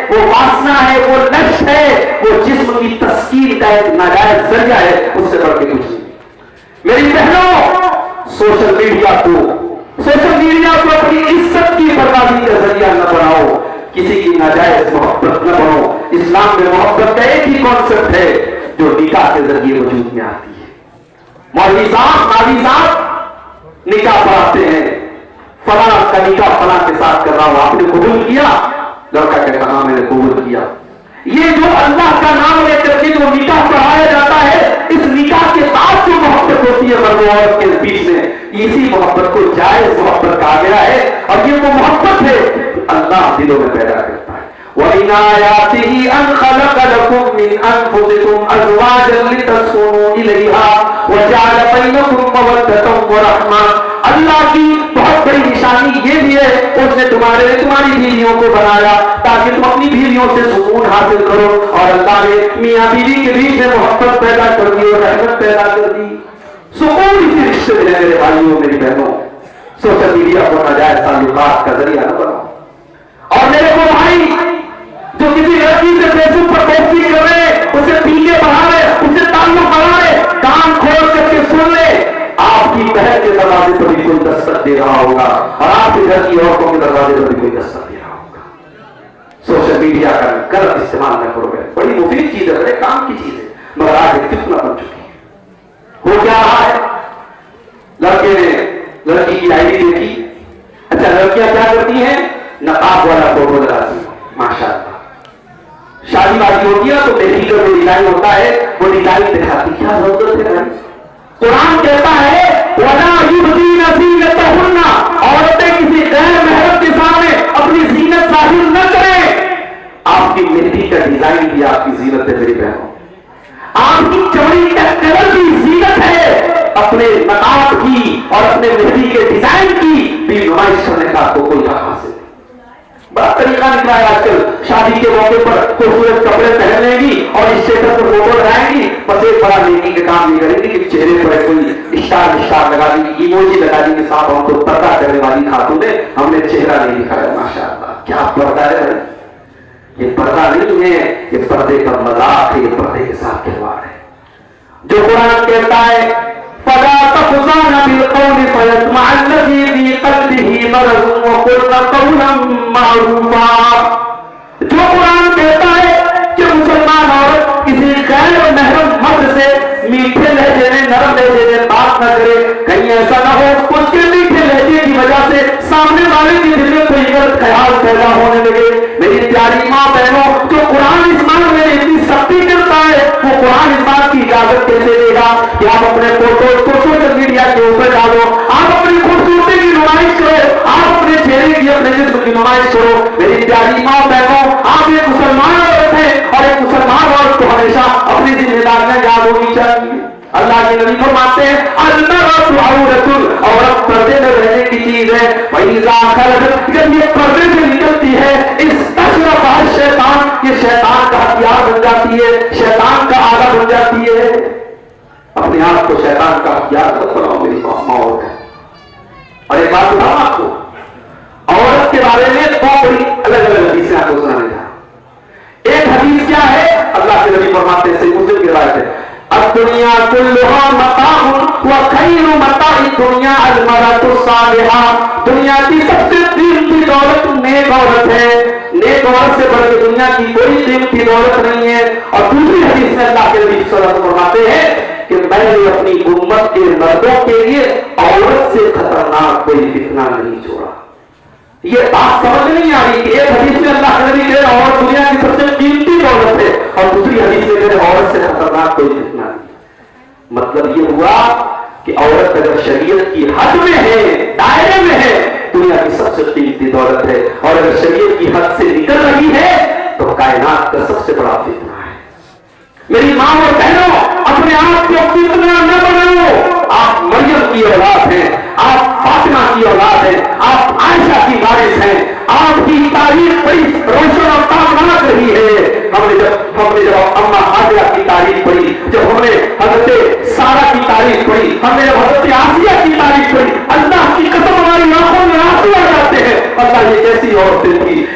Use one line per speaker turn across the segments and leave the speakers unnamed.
وہ واسنا ہے، وہ نش ہے، وہ جسم کی تسکین کا ایک ناجائز ذریعہ ہے، اس سے بڑھ کے کچھ نہیں۔ میری بہنوں، سوشل میڈیا کو اپنی عزت کی بربادی کا ذریعہ نہ بناؤ، کسی کی ناجائز محبت نہ بنو۔ اسلام میں محبت کا ایک ہی کانسیپٹ ہے جو نکاح کے ذریعے وجود میں آتی ہے۔ مولوی صاحب نکاح پڑھاتے ہیں، فلاں کا نکاح فلاں کے ساتھ کر رہا ہوں، آپ نے قبول کیا؟ لڑکا کہتا ہاں میں نے قبول کیا۔ یہ جو اللہ کا نام لے کر کے جو نکاح پڑھایا جاتا ہے، اس نکاح کے بعد جو محبت ہوتی ہے مرد و عورت کے بیچ میں، اسی محبت کو جائز محبت کہا گیا ہے، اور یہ وہ محبت ہے اللہ دلوں میں پیدا کرتا ہے۔ وَمِنْ آيَاتِهِ أَنْ خَلَقَ لَكُم مِّنْ أَنفُسِكُمْ أَزْوَاجًا لِتَسْكُنُوا إِلَيْهَا وَجَعَلَ بَيْنَكُم مَّوَدَّةً وَرَحْمَةً۔ اللہ کی بہت بڑی نشانی یہ بھی ہے، اس نے تمہاری بیویوں کو بنایا تاکہ تم اپنی بیویوں سے سکون حاصل کرو، اور اللہ نے میاں بیوی کے بیچ میں محبت پیدا کر دی اور رحمت پیدا کر دی۔ سکون اسی رشتے میں ہے میرے بھائیوں میری بہنوں۔ سوشل میڈیا کو ناجائز تعلقات کا ذریعہ نہ بناؤ۔ اور میرے کو بھائی جو کسی لڑکی سے فیس بک پر دوستی کر رہے، اسے پیچھے بڑھا رہے، اسے تعلق بڑھا رہے، کان کھول کر کے سن لے، آپ کی بہن کے دروازے پر بھی کوئی دستک دے رہا ہوگا، اور آپ کے گھر کی عورتوں کے دروازے پر بھی کوئی دستک دے رہا ہوگا۔ سوشل میڈیا کا غلط استعمال نہ کرو، بڑی مفید چیز ہے، بڑے کام کی چیز ہے، مگر آج ایک فتنہ بن چکی ہے۔ ہو کیا رہا ہے؟ لڑکے نے لڑکی کی آئی ڈی دیکھی، اچھا لڑکیاں کیا کرتی ہیں؟ نقاب والا فوٹو لگاتی ہیں، ماشاء اللہ۔ شادی بازی ہوتی ہے تو مہندی کا جو ڈیزائن ہوتا ہے وہ ڈیزائن دکھاتی، کیا ضرورت ہے بھائی؟ قرآن کہتا ہے وَلَا يُبْدِينَ زِينَتَهُنَّ، عورتیں کسی غیر محرم کے سامنے اپنی زینت ظاہر نہ کریں۔ آپ کی مہندی کا ڈیزائن بھی آپ کی زینت ہے میری بہنوں، آپ کی چمڑی کا کلر بھی زینت ہے، اپنے نقاب کی اور اپنے مہندی کے ڈیزائن کی بھی نمائش کرنے کا آپ کو کوئی حق حاصل نہیں۔ بڑا طریقہ نکلا ہے آج کل، شادی کے موقع پر خوبصورت کپڑے پہن لیں گی اور اسٹیٹس پر فوٹو لگائیں گی، بس ایک بڑا نیکی کا کام نہیں کریں گی کہ چہرے پر کوئی اسٹار لگا دیں گی، ایموجی لگا دیں گی، صاحب ہم تو پردہ کرنے والی خاتون ہے، ہم نے چہرہ نہیں دکھایا۔ ماشاء اللہ کیا پردہ ہے! یہ پردہ نہیں ہے، یہ پردے کا مذاق ہے، یہ پردے کے ساتھ کھلواڑ ہے۔ جو قرآن کہتا ہے فَلَا تَخْضَعْنَ بِالْقَوْلِ فَيَطْمَعَ الَّذِي فِي قَلْبِهِ مَرَضٌ وَقُلْنَ قَوْلًا مَّعْرُوفًا، جو قرآن کہتا ہے کہ مسلمان عورت کسی غیر محرم مرد سے میٹھے لہجے میں نرم لہجے میں بات نہ کرے، کہیں ایسا نہ ہو اس کے میٹھے لہجے کی وجہ سے سامنے والے کے دل میں کوئی غلط خیال پیدا ہونے لگے۔ میری پیاری ماں بہنوں، جو قرآن اس بات میں اتنی سختی کرتا ہے وہ قرآن اس بات کی اجازت کیسے دے گا کہ آپ اپنے فوٹو کو سوشل میڈیا کے اوپر ڈالو، آپ اپنی خوبصورتی کی نمائش کرو، آپ اپنے چہرے کی اپنے جسم کی نمائش کرو۔ میری پیاری ماں بہنوں، آپ ایک مسلمان عورت ہیں اور ایک مسلمان عورت کو ہمیشہ اپنی ذمہ داریاں یاد ہونی چاہیے۔ اللہ کے نبی فرماتے ہیں المرأۃ عورۃ، عورت پردے میں رہنے کی چیز ہے، وَإِذَا خَرَجَتْ، جب یہ پردے سے نکلتی ہے اسْتَشْرَفَہَا الشَّیطان، یہ شیطان کا ہتھیار بن جاتی ہے، شیطان کا آلہ بن جاتی ہے۔ اپنے آپ کو شیطان کا ہتھیار مت بناؤ میری ماں عورت ہے۔ اور ایک بات بتاؤں آپ کو، عورت کے بارے میں دو بڑی الگ الگ حدیثیں آپ کو سنانے جا رہا ہوں۔ ایک حدیث کیا ہے؟ اللہ کے نبی فرماتے ہیں، صحیح مسلم کی روایت ہے، الدنیا کلھا متاع وخیر متاع الدنیا المرأۃ الصالحہ، دنیا کی سب سے قیمتی دولت نیک عورت ہے، نیک عورت سے بڑھ کے دنیا کی کوئی قیمتی دولت نہیں ہے۔ اور دوسری حدیث میں اللہ کے نبی صلی اللہ علیہ وسلم فرماتے ہیں کہ میں نے اپنی امت کے مردوں کے لیے عورت سے خطرناک کوئی فتنہ نہیں چھوڑا۔ یہ بات سمجھ نہیں آ رہی کہ ایک حدیث میں اللہ کے نبی کہہ رہے عورت دنیا کی سب سے قیمتی دولت ہے، اور دوسری حدیث میں کہہ رہے عورت سے خطرناک کوئی فتنہ نہیں۔ مطلب یہ ہوا کہ عورت اگر شریعت کی حد میں ہے، دائرے میں ہے، دنیا کی سب سے قیمتی دولت ہے، اور اگر شریعت کی حد سے نکل رہی ہے تو کائنات کا سب سے بڑا فتنہ ہے۔ میری ماں اور بہنوں، اپنے آپ کو فتنہ نہ بناؤ۔ آپ مریم کی اولاد ہیں، آپ فاطمہ کی اولاد ہیں، آپ عائشہ کی وارث ہیں، آپ کی تاریخ بڑی روشن اور تابناک رہی ہے۔ ہم نے جب اماں حاجرہ کی تاریخ پڑھی، جب ہم نے حضرت سارہ کی تاریخ پڑھی، ہم نے جب حضرت آسیہ کی تاریخ پڑھی، اللہ کی قسم ہماری آنکھوں میں آنسو آ جاتے ہیں۔ اللہ یہ کیسی عورتیں تھی،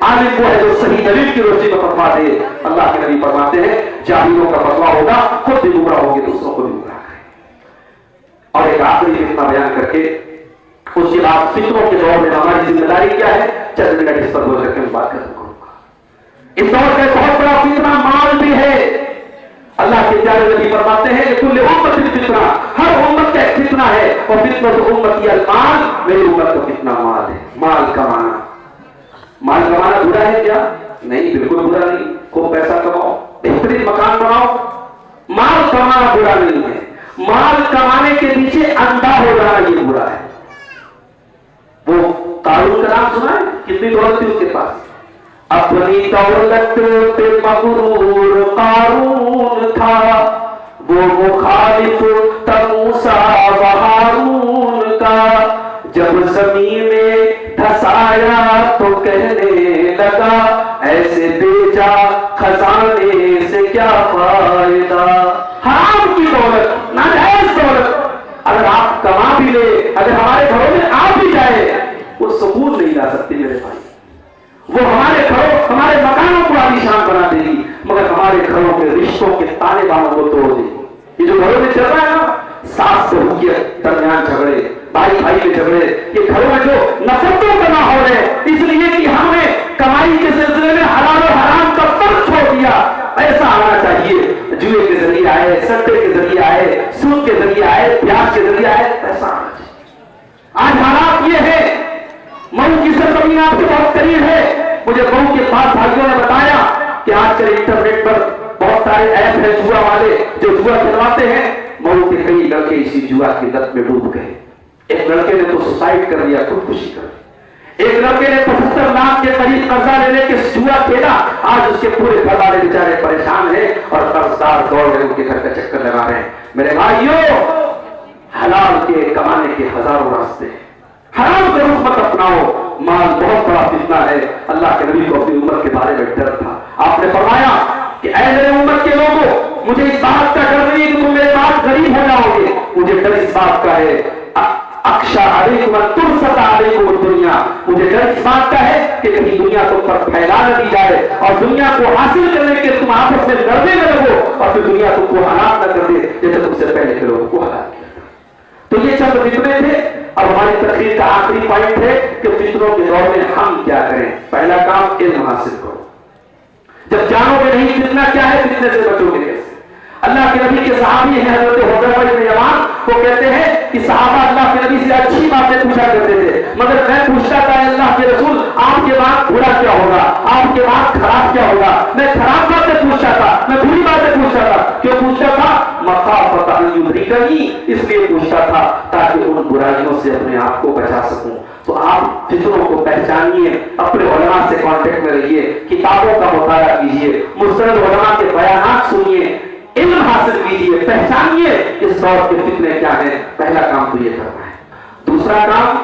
عالم وہ ہے جو صحیح دلیل کی روشنی میں فتوا دے. اللہ کے نبی فرماتے ہیں جاہلوں کا فتوا ہوگا خود بھی گمراہ ہوگی دوسروں کو بھی گمراہ کرے. اور ایک آخری فتنہ بیان کر کے اس کے بعد فتنوں کے دور میں ہماری ذمہ داری کیا ہے چند منٹ اس پر بول کر کے میں بات ختم کروں گا. اس دور کا بہت بڑا فتنہ مال بھی ہے. اللہ کے پیارے نبی فرماتے ہیں کہ کل امت فتنہ، ہر امت کا ایک فتنہ ہے اور فتنہ تو امت المال، میری امت کا فتنہ مال ہے. مال کمانا، مال کمانا برا ہے کیا؟ نہیں، بالکل برا نہیں. خوب پیسہ کماؤ، بہترین مکان بناؤ، مال کمانا برا نہیں ہے. مال کمانے کے پیچھے اندھا ہو جانا یہ برا ہے. وہ قارون کا نام سنا ہے؟ کتنی دولت تھی اس کے پاس؟ اپنی دولت پہ مغرور قارون تھا، وہ مخالف تھا موسیٰ و ہارون کا. جب زمین میں دھسایا تو کہنے لگا ایسے بیچا خزانے سے کیا فائدہ. حرام کی دولت، ناجائز دولت اگر آپ کما بھی لے، اگر ہمارے گھروں میں آ بھی جائے، وہ سکون نہیں لا سکتی میرے بھائی. وہ ہمارے گھروں، ہمارے مکانوں کو عالیشان بنا دے گی مگر ہمارے گھروں کے رشتوں کے تانے بانوں کو توڑ دے گی. یہ جو گھروں میں چل رہا ہے نا، ساس بہو کے درمیان جھگڑے، بھائی بھائی کے جھگڑے، یہ گھروں میں جو نفرتوں کا ماحول ہے اس لیے کہ ہم نے کمائی کے سلسلے میں حلال و حرام کا فرق چھوڑ دیا. ایسا آنا چاہیے جوئے کے ذریعے آئے، سٹے کے ذریعے آئے، سود کے ذریعے آئے، پیاز کے ذریعے آئے، ایسا آنا چاہیے. آج حالات یہ ہے، مئو کی سرزمین آپ کے بہت قریب ہے. مجھے مئو کے پاس بھائیوں نے بتایا کہ آج کل انٹرنیٹ پر بہت سارے ایپ ہیں جوا والے جو جوا کھلواتے ہیں. مئو کے کئی لڑکے اسی جوا کی لت میں ڈوب گئے. ایک لڑکے نے تو سوسائڈ کر لیا، خودکشی کر لی. ایک لڑکے نے 75 لاکھ کے قریب قرضہ لے کے جوا کھیلا. آج اس کے پورے گھر والے بیچارے پریشان ہیں اور قرضدار دوڑ رہے ان کے گھر کا چکر لگا رہے ہیں. میرے بھائیوں، حلال کے کمانے کے ہزاروں راستے ہیں. حرام کا رخ مت اپناؤ. مال بہت بڑا فتنہ ہے. اللہ کے نبی کو اپنی امت کے بارے میں ڈر تھا. آپ نے فرمایا کہ اے میرے امت کے لوگوں، مجھے اس بات کا ڈر نہیں کہ تم میرے بعد غریب ہو جاؤ گے. مجھے ڈر اس بات کا ہے اخشی علیکم ان تبسط علیکم الدنیا، مجھے ڈر اس بات کا ہے کہ کہیں دنیا تم پر پھیلا نہ دی جائے اور دنیا کو حاصل کرنے کے تم آپس میں لڑنے نہ لگو اور پھر دنیا تم کو ہلاک نہ کر دے جیسے تم سے پہلے کے لوگوں کو ہلاک کیا. تو یہ چند فتنے تھے. اب ہماری تقریر کا آخری پوائنٹ ہے کہ فتنوں کے دور میں ہم کیا کریں. پہلا کام علم حاصل کرو. جب جانو گے نہیں فتنہ کیا ہے، فتنے سے بچو گے کیسے. اللہ کے نبی کے صحابی ہیں حضرت حذیفہ بن یمان، وہ کہتے ہیں کہ صحابہ اللہ کے نبی سے اچھی باتیں پوچھا کرتے تھے مگر میں پوچھتا تھا اللہ کے رسول آپ کے بعد برا کیا ہوگا، آپ کے بعد خراب کیا ہوگا. میں خراب باتیں پوچھتا تھا، میں بری باتیں پوچھتا تھا. کیوں پوچھتا تھا؟ مخافۃ ان یدرکنی، اس لیے پوچھتا تھا تاکہ ان برائیوں سے اپنے آپ کو بچا سکوں. تو آپ فتنوں کو پہچانیے، اپنے علماء سے کانٹیکٹ میں رہیے، کتابوں کا مطالعہ کیجیے، مستند علماء کے بیانات سنیے، علم حاصل کیجیے، پہچانیے اس دور کے فتنے کیا ہیں. پہلا کام تو یہ کرنا ہے. دوسرا کام،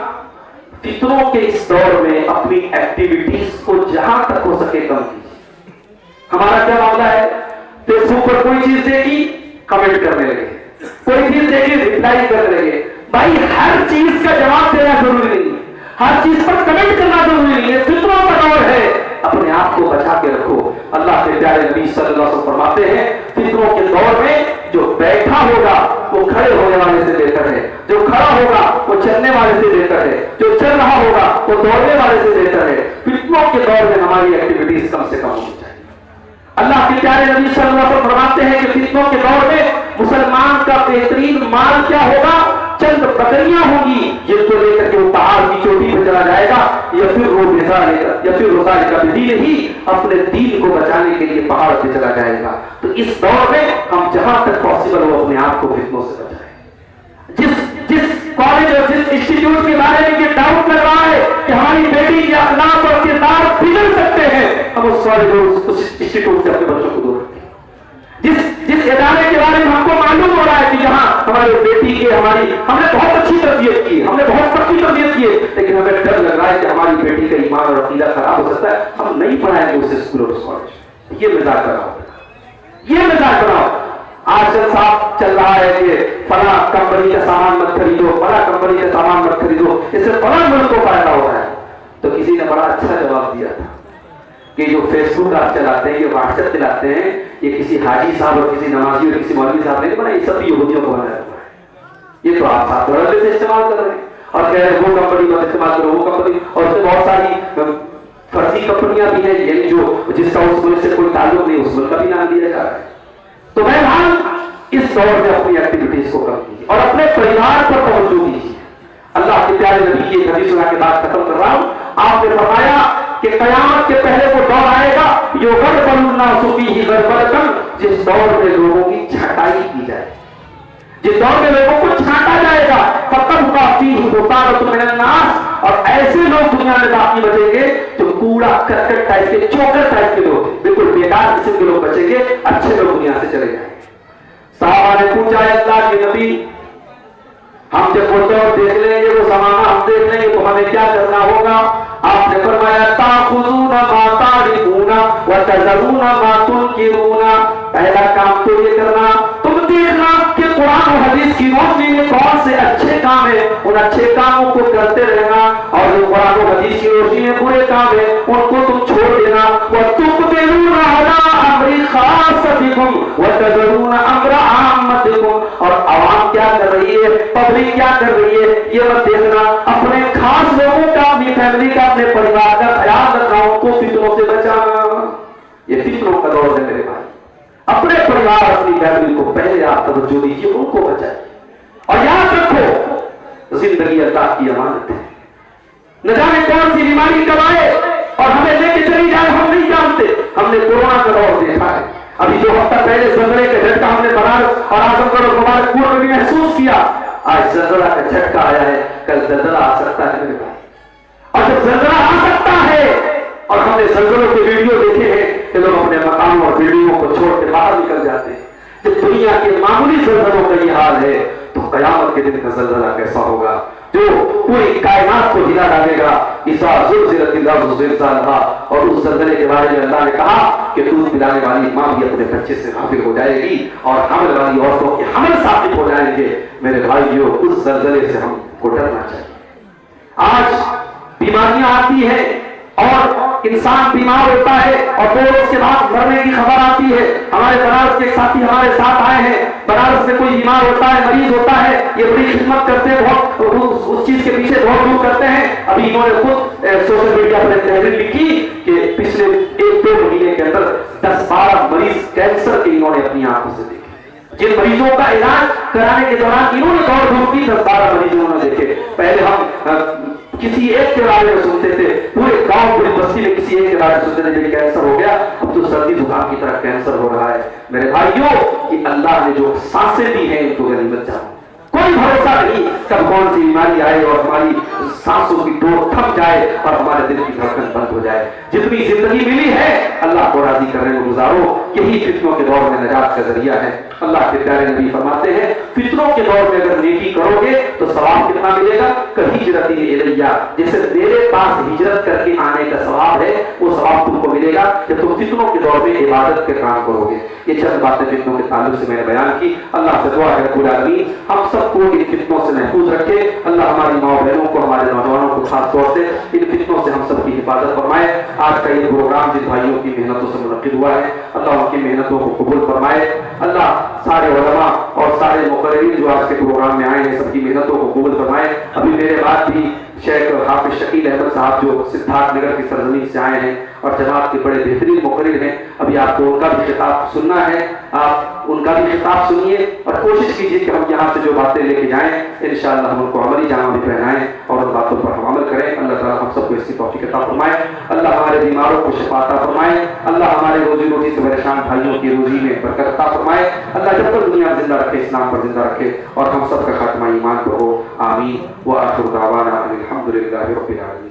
فتنوں کے اس دور میں اپنی ایکٹیویٹیز کو جہاں تک ہو سکے کم کیجیے. ہمارا کیا معاملہ ہے؟ فیس بک پر کوئی چیز دیکھی کمنٹ کرنے لگے، کوئی چیز دیکھی ریپلائی کرنے لگے. بھائی ہر چیز کا جواب دینا ضروری نہیں ہے، ہر چیز پر کمنٹ کرنا ضروری نہیں ہے. فتنوں کا دور ہے، اپنے آپ کو بچا کے رکھو. اللہ کے پیارے نبی صلی اللہ علیہ وسلم فرماتے ہیں فتنوں کے دور میں جو بیٹھا ہوگا وہ کھڑے ہونے والے سے بہتر ہے، جو کھڑا ہوگا وہ چلنے والے سے بہتر ہے، جو چل رہا ہوگا وہ دوڑنے والے سے بہتر ہے. فتنوں کے دور میں ہماری ایکٹیویٹیز کم سے کم ہونی چاہیے. اللہ کے پیارے نبی صلی اللہ علیہ وسلم فرماتے ہیں کہ فتنوں کے دور میں مسلمان کا بہترین مال کیا ہوگا؟ چند بکریاں ہوں گی جن کو لے کر کے وہ پہاڑ کی چوٹی پہ چلا جائے گا، یا پھر وہ روزہ کا دین ہی اپنے دین کو بچانے کے لیے پہاڑ پہ چلا جائے گا. تو اس دور میں ہم جہاں تک پاسبل ہو اپنے آپ کو فتنوں سے بچائیں. جس کالج اور جس انسٹیٹیوٹ کے بارے میں یہ ڈاؤٹ کر رہا ہے کہ ہماری بیٹی کے اخلاق اور کردار بگڑ سکتے ہیں، ہم اس کالج اور اس انسٹیٹیوٹ سے اپنے بچوں کو دور رکھیں. جس ادارے کے بارے میں ہم کو معلوم ہو رہا ہے کہ یہاں ہماری بیٹی کے ہم نے بہت اچھی تربیت کی، ہم نے بہت پکی تربیت کی، لیکن ہمیں ڈر لگ رہا ہے کہ ہماری بیٹی کا ایمان اور عقیدہ خراب ہو سکتا ہے، ہم نہیں پڑھائیں گے اسے اسکول اور اس کالج. یہ مزاج بناؤ، یہ مزاج بناؤ. آج کل صاحب چل رہا ہے کہ فلاں کمپنی کا سامان مت خریدو، فلاں کمپنی کا سامان مت خریدو، اس سے فلاں ملک کو فائدہ ہو رہا ہے. تو کسی نے بڑا اچھا جواب دیا تھا کہ جو فیس بک آپ چلاتے ہیں، یہ واٹس ایپ چلاتے ہیں، یہ کسی حاجی صاحب اور کسی نمازی اور کسی مولوی صاحب نے بنایا، یہ سب یہودیوں کو بنایا ہوا ہے۔ یہ تو آپ ساتھ بڑے سے استعمال کر رہے ہیں اور کہہ رہے ہیں وہ کمپنی مت استعمال کرو، وہ کمپنی، اور اس میں بہت ساری فرضی کمپنیاں بھی ہیں، یعنی جو جس کا اس ملک سے کوئی تعلق نہیں، اس ملک کا بھی نام دیا جا رہا ہے۔ تو بہرحال اس دور میں اپنی ایکٹیویٹیز کو کم کیجیے اور اپنے پریوار پر توجہ دیجیے۔ اللہ کے پیارے نبی کی ایک حدیث سنا کے بعد ختم کر رہا ہوں۔ آپ نے فرمایا کہ قیامت کے پہلے وہ دور آئے گا یغرب الناس فیہ غربۃ، جس دور میں لوگوں کی چھٹائی کی جائے، جس دور میں لوگوں کو چھانٹا جائے گا، فتبقى فیہ بطانۃ من الناس، اور ایسے لوگ دنیا میں باقی بچیں گے جو کوڑا کرکٹ ٹائپ کے، چوکر ٹائپ کے لوگ، بالکل بیکار قسم کے لوگ بچیں گے، اچھے لوگ دنیا سے چلے جائیں گے۔ صحابہ نے پوچھا ہے اللہ کے نبی، ہم جب وہ دور دیکھ لیں گے، وہ زمانہ ہم دیکھ لیں گے تو ہمیں کیا کرنا ہوگا؟ آپ نے فرمایا تاخذون ما تعرفون وتذرون ما تنکرون، پہلا کام تو یہ کرنا، تم دیکھنا کہ قرآن و حدیث کی روشنی میں کون سے اچھے کام ہیں، ان اچھے کاموں کو کرتے رہنا، اور جو قرآن و حدیث کی روشنی میں برے کام ہیں ان کو تم چھوڑ دینا۔ وتقبلون علی امر خاصتکم وتذرون امر عامتکم، اور عوام کیا کر رہی ہے، پبلک کیا کر رہی ہے، یہ مت دیکھنا، اپنے خاص لوگوں کا، اپنی فیملی کا، اپنے پریوار کا خیال رکھنا، ان کو فتنوں سے بچانا۔ یہ فتنوں کا دور ہے میرے بھائی، اپنے پریوار، اپنی فیملی کو پہلے آپ توجہ دیجیے، ان کو بچائیے، اور یاد رکھو زندگی اللہ کی امانت ہے، نہ جانے کون سی بیماری کب آئے اور ہمیں لے کے چلی جائے، ہم نہیں جانتے۔ ہم نے کورونا کا دور دیکھا ہے، ابھی 2 ہفتہ پہلے زلزلے کا جھٹکا ہم نے بنارس اور اعظم گڑھ اور مبارکپور میں بھی محسوس کیا۔ آج زلزلہ کا جھٹکا آیا ہے، کل زلزلہ آ سکتا ہے میرے بھائی، اور جب زلزلہ آ سکتا ہے، اور ہم نے زلزلوں کے ویڈیو دیکھے ہیں کہ لوگ اپنے مکانوں اور بلڈنگوں کو چھوڑ کے باہر نکل جاتے ہیں، جب دنیا کے معمولی زلزلوں کا یہ حال ہے تو قیامت کے دن کا زلزلہ کیسا ہوگا جو پوری کائنات کو ہلا ڈالے گا۔ اذا زلزلت الارض زلزالها، اور اس زلزلے کے بارے میں اللہ نے کہا کہ دودھ پلانے والی ماں بھی اپنے بچے سے غافل ہو جائے گی اور حمل والی عورتوں کے حمل ثابت ہو جائیں گے۔ میرے بھائیو، اس زلزلے سے ہم کو ڈرنا چاہیے۔ آج بیماریاں آتی ہیں اور انسان بیمار ہوتا ہے اور پھر اس کے بعد مرنے کی خبر آتی ہے۔ ہمارے بنارس کے ایک ساتھی ہمارے ساتھ آئے ہیں، بنارس میں کوئی بیمار ہوتا ہے، مریض ہوتا ہے، یہ بڑی خدمت کرتے ہیں، بہت اس چیز کے پیچھے بہت دور کرتے ہیں۔ ابھی انہوں نے خود سوشل میڈیا پر تحریر لکھی کہ پچھلے 1-2 مہینے کے اندر 10-12 مریض کینسر کے انہوں نے اپنی آنکھوں سے دیکھے۔ جن مریضوں کا علاج کرانے کے دوران انہوں نے دوڑ دھوپ کی، 10-12 مریض انہوں نے دیکھے۔ پہلے ہم کسی ایک کے بارے میں سنتے تھے، پورے گاؤں پوری بستی میں کسی ایک کے بارے میں سنتے تھے کہ کینسر ہو گیا، اب تو سردی زکام کی طرح کینسر ہو رہا ہے۔ میرے بھائیوں، کہ اللہ نے جو سانسیں دی ہیں ان کو غنیمت جانو، کوئی بھروسہ نہیں کب کون سی بیماری آئے اور ہماری سانسوں کی ڈور تھم جائے اور ہمارے دل کی دھڑکن بند ہو جائے۔ جتنی زندگی ملی ہے اللہ کو راضی کرنے کو گزارو، یہی فتنوں کے دور میں نجات کا ذریعہ ہے۔ اللہ کے پیارے نبی فرماتے ہیں فتنوں کے دور میں اگر نیکی کرو گے تو ثواب کتنا ملے گا؟ کہجرت الیہ، جیسے میرے پاس ہجرت کر کے آنے کا ثواب ہے، وہ ثواب تم کو ملے گا کہ تم فتنوں کے دور میں عبادت کے کام کرو گے۔ یہ چند باتیں فتنوں کے تعلق سے میں نے بیان کی۔ اللہ سے دعا ہے رب العالمین ہم سب کو ان فتنوں سے محفوظ رکھے۔ اللہ ہماری ماں بہنوں کو، ہمارے نوجوانوں کو خاص طور سے ان فتنوں سے ہم سب کی حفاظت فرمائے۔ آج کا یہ پروگرام جن بھائیوں کی محنتوں سے منعقد ہوا ہے، اللہ ان کی محنتوں کو قبول فرمائے۔ اللہ سارے علماء اور سارے مقررین جو آج کے پروگرام میں آئے ہیں سب کی محنتوں کو قبول فرمائے۔ ابھی میرے بعد بھی شیخ حافظ شکیل احمد صاحب جو سدھارتھ نگر کی سرزمین سے آئے ہیں اور جماعت کے بڑے بہترین مقرر ہیں، ابھی آپ کو ان کا بھی خطاب سننا ہے، آپ ان کا بھی خطاب سنیے اور کوشش کیجیے کہ ہم یہاں سے جو باتیں لے کے جائیں انشاءاللہ ہم ان کو عملی جامہ بھی پہنائیں اور ان باتوں پر ہم عمل کریں۔ اللہ تعالیٰ ہم سب کو اس کی توفیق عطا فرمائے۔ اللہ ہمارے بیماروں کو شفا عطا فرمائے۔ اللہ ہمارے روزی روٹی سے پریشان بھائیوں کی روزی میں برکت عطا فرمائے۔ اللہ جب تک دنیا زندہ رکھے اسلام پر زندہ رکھے اور ہم سب کا خاتمہ ایمان پر ہو، آمین۔ وآخر دعوانا الحمدللہ رب العالمین۔